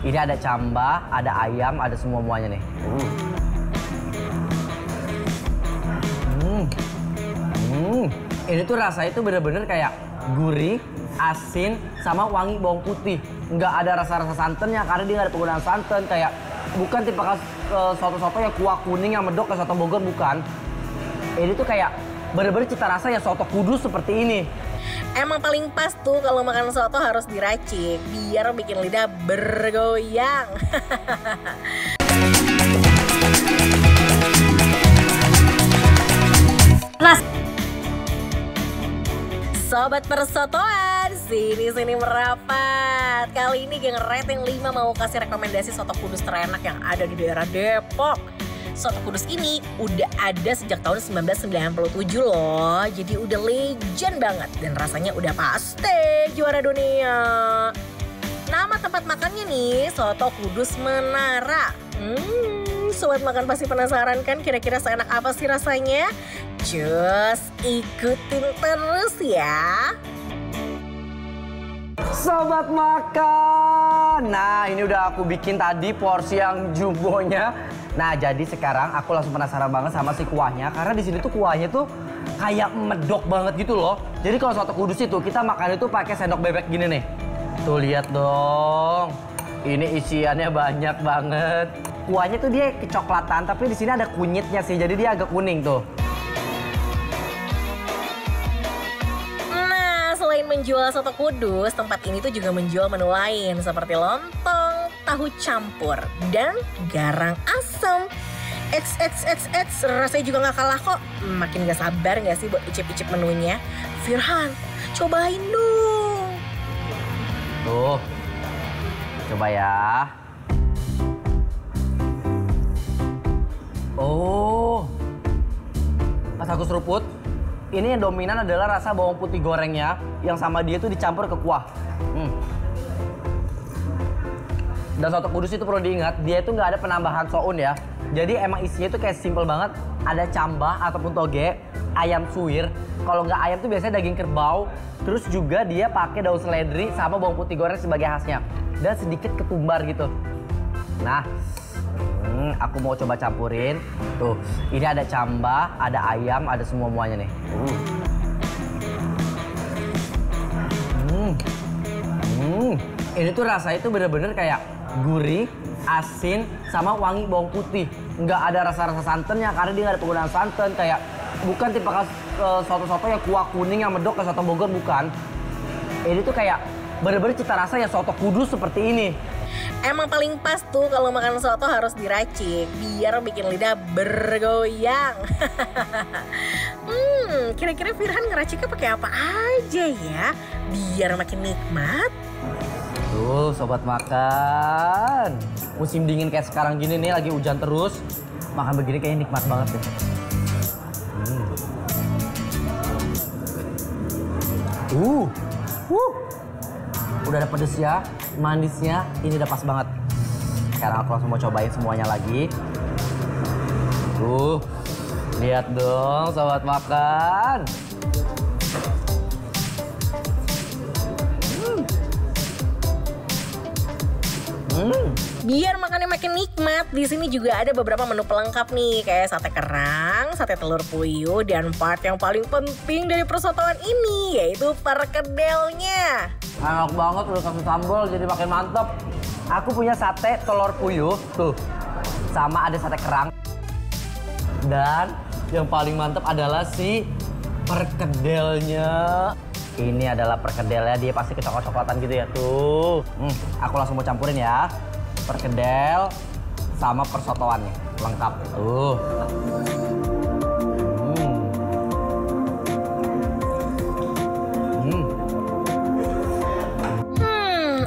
Ini ada camba, ada ayam, ada semua-muanya nih. Ini tuh rasanya tuh bener-bener kayak gurih, asin, sama wangi bawang putih. Nggak ada rasa-rasa santannya karena dia nggak ada penggunaan santan. Kayak bukan tipe soto-soto yang kuah kuning yang medok kayak soto Bogor, bukan. Ini tuh kayak bener-bener cita rasa ya soto kudus seperti ini. Emang paling pas tuh kalau makan soto harus diracik biar bikin lidah bergoyang. Nah, Sobat Persotoan, sini merapat. Kali ini geng Rating 5 mau kasih rekomendasi soto kudus terenak yang ada di daerah Depok. Soto kudus ini udah ada sejak tahun 1997 loh. Jadi udah legend banget dan rasanya udah pasti juara dunia. Nama tempat makannya nih, Soto Kudus Menara. Sobat makan pasti penasaran kan kira-kira seenak apa sih rasanya? Just ikutin terus ya. Sobat makan. Nah, ini udah aku bikin tadi porsi yang jumbonya. Nah, jadi sekarang aku langsung penasaran banget sama si kuahnya karena di sini tuh kuahnya tuh kayak medok banget gitu loh. Jadi kalau soto kudus itu kita makan itu pakai sendok bebek gini nih. Tuh lihat dong. Ini isiannya banyak banget. Kuahnya tuh dia kecoklatan tapi di sini ada kunyitnya sih. Jadi dia agak kuning tuh. Selain menjual soto kudus, tempat ini tuh juga menjual menu lain seperti lontong, tahu campur, dan garang asam. Rasanya juga gak kalah kok. Makin gak sabar gak sih buat icip-icip menunya? Firhan, cobain dong. Tuh, coba ya. Oh, pas aku seruput, ini yang dominan adalah rasa bawang putih gorengnya yang sama dia tuh dicampur ke kuah. Dan soto kudus itu perlu diingat, dia itu nggak ada penambahan soun ya. Jadi emang isinya itu kayak simple banget. Ada cambah ataupun toge, ayam suwir. Kalau nggak ayam tuh biasanya daging kerbau. Terus juga dia pakai daun seledri sama bawang putih goreng sebagai khasnya. Dan sedikit ketumbar gitu. Nah, aku mau coba campurin. Tuh, ini ada cambah, ada ayam, ada semua-muanya nih. Ini tuh rasanya tuh bener-bener kayak gurih, asin, sama wangi bawang putih. Nggak ada rasa-rasa santannya karena dia nggak ada penggunaan santan. Kayak bukan tipe soto-soto yang kuah kuning yang medok kayak soto Bogor, bukan. Ini tuh kayak bener-bener cita rasa ya soto kudus seperti ini. Emang paling pas tuh kalau makan soto harus diracik biar bikin lidah bergoyang. Kira-kira Firhan ngeraciknya pakai apa aja ya biar makin nikmat? Tuh sobat makan, musim dingin kayak sekarang gini nih, lagi hujan terus, makan begini kayaknya nikmat banget deh. Udah ada pedesnya, manisnya, ini udah pas banget. Sekarang aku langsung mau cobain semuanya lagi. Lihat dong sobat makan. Biar makannya makin nikmat, di sini juga ada beberapa menu pelengkap nih, kayak sate kerang, sate telur puyuh, dan part yang paling penting dari persotoan ini, yaitu perkedelnya. Enak banget, udah kasih sambal jadi makin mantep. Aku punya sate telur puyuh, tuh, sama ada sate kerang. Dan yang paling mantep adalah si perkedelnya. Ini adalah perkedelnya, dia pasti kecoklat-coklatan gitu ya, tuh. Aku langsung mau campurin ya. Perkedel sama persotoan nih, lengkap.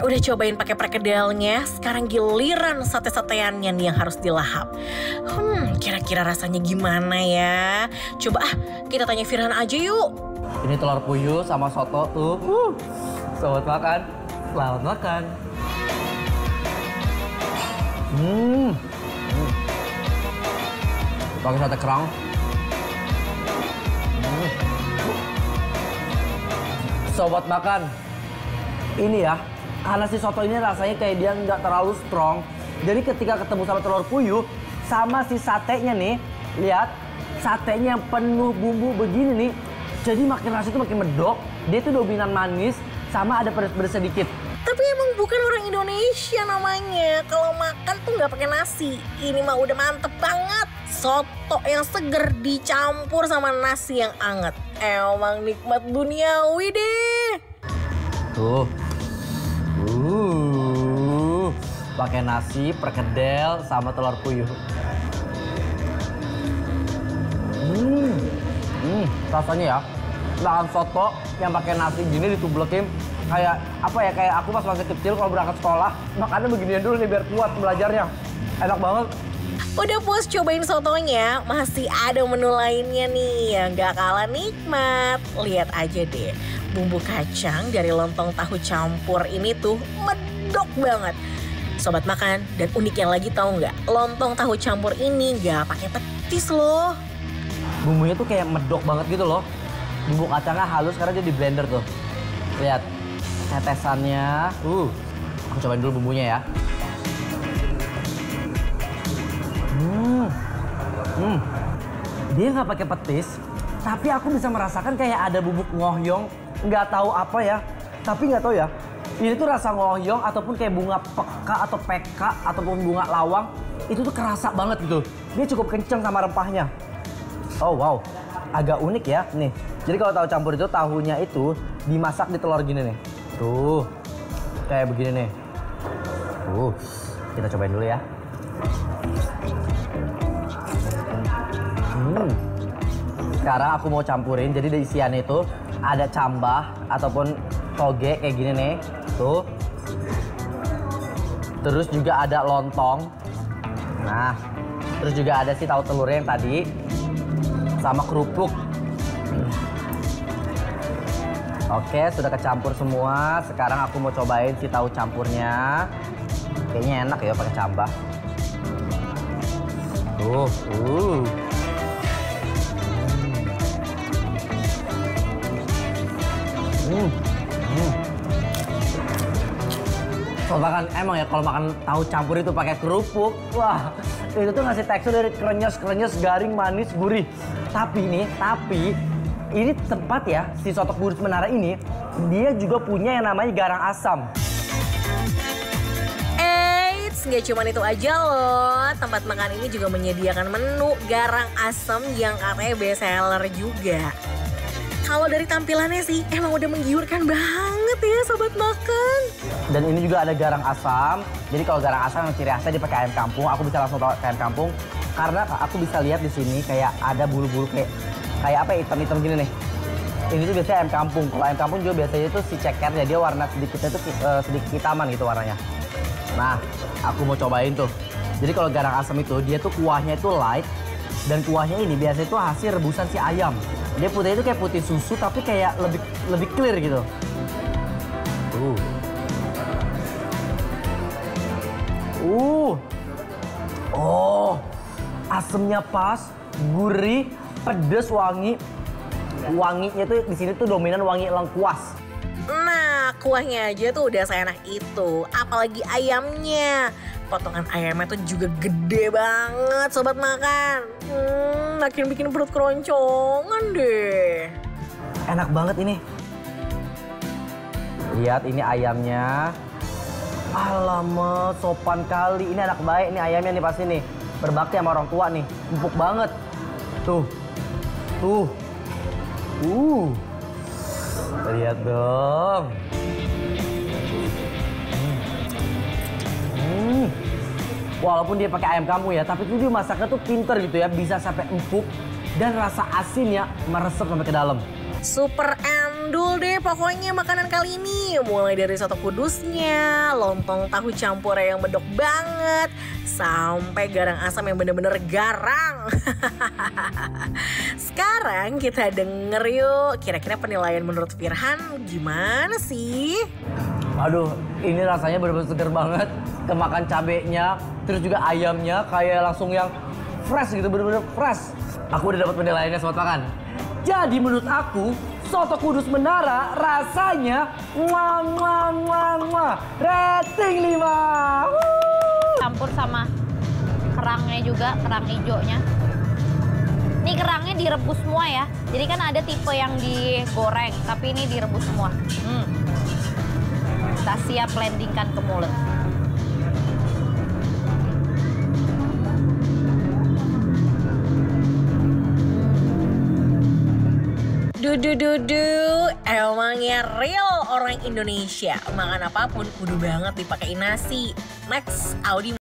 Udah cobain pakai perkedelnya, sekarang giliran sate-sateannya nih yang harus dilahap. Kira-kira rasanya gimana ya? Coba kita tanya Firhan aja yuk. Ini telur puyuh sama soto tuh. Sobat makan, selamat makan. Pakai sate kerang. Sobat makan, ini ya Karena si soto ini rasanya kayak dia nggak terlalu strong. Jadi ketika ketemu sama telur puyuh, sama si satenya nih, lihat satenya yang penuh bumbu begini nih. Jadi makin nasi itu makin medok, dia tuh dominan manis, sama ada pedas-pedas sedikit. Tapi emang bukan orang Indonesia namanya. Kalau makan tuh nggak pakai nasi. Ini mah udah mantep banget. Soto yang seger dicampur sama nasi yang anget. Emang nikmat duniawi deh. Tuh. Pakai nasi, perkedel, sama telur puyuh. Rasanya ya, makan soto yang pakai nasi gini ditublekin kayak apa ya, kayak aku pas masih kecil kalau berangkat sekolah makannya beginian dulu nih biar kuat belajarnya. Enak banget. Udah puas cobain sotonya, masih ada menu lainnya nih yang gak kalah nikmat. Lihat aja deh, bumbu kacang dari lontong tahu campur ini tuh medok banget. Sobat makan, dan uniknya lagi tahu nggak, lontong tahu campur ini nggak pakai petis loh. Bumbunya tuh kayak medok banget gitu loh. Bumbu kacangnya halus karena dia di blender tuh. Lihat tetesannya. Aku cobain dulu bumbunya ya. Dia nggak pakai petis, tapi aku bisa merasakan kayak ada bubuk ngohyong. Nggak tahu apa ya, tapi nggak tahu ya. Ini tuh rasa ngohyong ataupun kayak bunga peka atau peka ataupun bunga lawang. Itu tuh kerasa banget gitu. Dia cukup kenceng sama rempahnya. Oh wow, agak unik ya nih. Jadi kalau tahu campur itu tahunya itu dimasak di telur gini nih. Tuh, kayak begini nih. Kita cobain dulu ya. Sekarang aku mau campurin, jadi di isiannya itu ada cambah ataupun toge kayak gini nih. Tuh. Terus juga ada lontong. Nah, terus juga ada si tahu telurnya yang tadi. Sama kerupuk. Oke, sudah kecampur semua. Sekarang aku mau cobain si tahu campurnya. Kayaknya enak ya pakai cambah. Kalau makan emang ya kalau makan tahu campur itu pakai kerupuk, wah itu tuh ngasih tekstur dari krenyes, garing, manis, gurih. Tapi ini tempat ya si soto Kudus Menara ini dia juga punya yang namanya garang asam. Nggak cuma itu aja loh, tempat makan ini juga menyediakan menu garang asam yang katanya best seller juga. Kalau dari tampilannya sih emang udah menggiurkan banget ya sobat makan. Dan ini juga ada garang asam. Jadi kalau garang asam yang ciri khasnya dia pakai ayam kampung. Aku bisa langsung tahu ayam kampung karena aku bisa lihat di sini kayak ada bulu-bulu kayak apa ya, hitam-hitam gini nih. Ini tuh biasanya ayam kampung. Kalau ayam kampung juga biasanya itu si cekernya dia warna sedikitnya tuh sedikit hitaman gitu warnanya. Nah, aku mau cobain tuh. Jadi kalau garang asam itu dia tuh kuahnya itu light dan kuahnya ini biasanya itu hasil rebusan si ayam. Dia putihnya itu kayak putih susu tapi kayak lebih clear gitu. Oh, asemnya pas, gurih, pedes, wangi. Wanginya tuh di sini tuh dominan wangi lengkuas. Nah, kuahnya aja tuh udah seenak itu, apalagi ayamnya. Potongan ayamnya tuh juga gede banget sobat makan. Makin bikin perut keroncongan deh. Enak banget ini. Lihat ini ayamnya. Alamak, sopan kali. Ini anak baik nih ayamnya nih pasti nih. Berbakti sama orang tua nih. Empuk banget. Tuh. Lihat dong. Walaupun dia pakai ayam kampung ya, tapi tuh dia masaknya tuh pinter gitu ya, bisa sampai empuk dan rasa asinnya meresap sampai ke dalam. Super endul deh pokoknya makanan kali ini. Mulai dari soto kudusnya, lontong tahu campur yang medok banget, sampai garang asam yang bener-bener garang. Sekarang kita denger yuk, kira-kira penilaian menurut Firhan gimana sih? Aduh, ini rasanya bener-bener seger banget. Kemakan cabenya, terus juga ayamnya kayak langsung yang fresh gitu, bener-bener fresh. Aku udah dapat penilaiannya sobat makan. Jadi menurut aku, soto Kudus Menara rasanya muah muah muah muah. Rating 5. Campur sama kerangnya juga, kerang hijaunya. Ini kerangnya direbus semua ya. Jadi kan ada tipe yang digoreng, tapi ini direbus semua. Kita siap landingkan ke mulut. Dudu, emangnya real orang Indonesia. Makan apapun kudu banget dipakai nasi. Next, Audi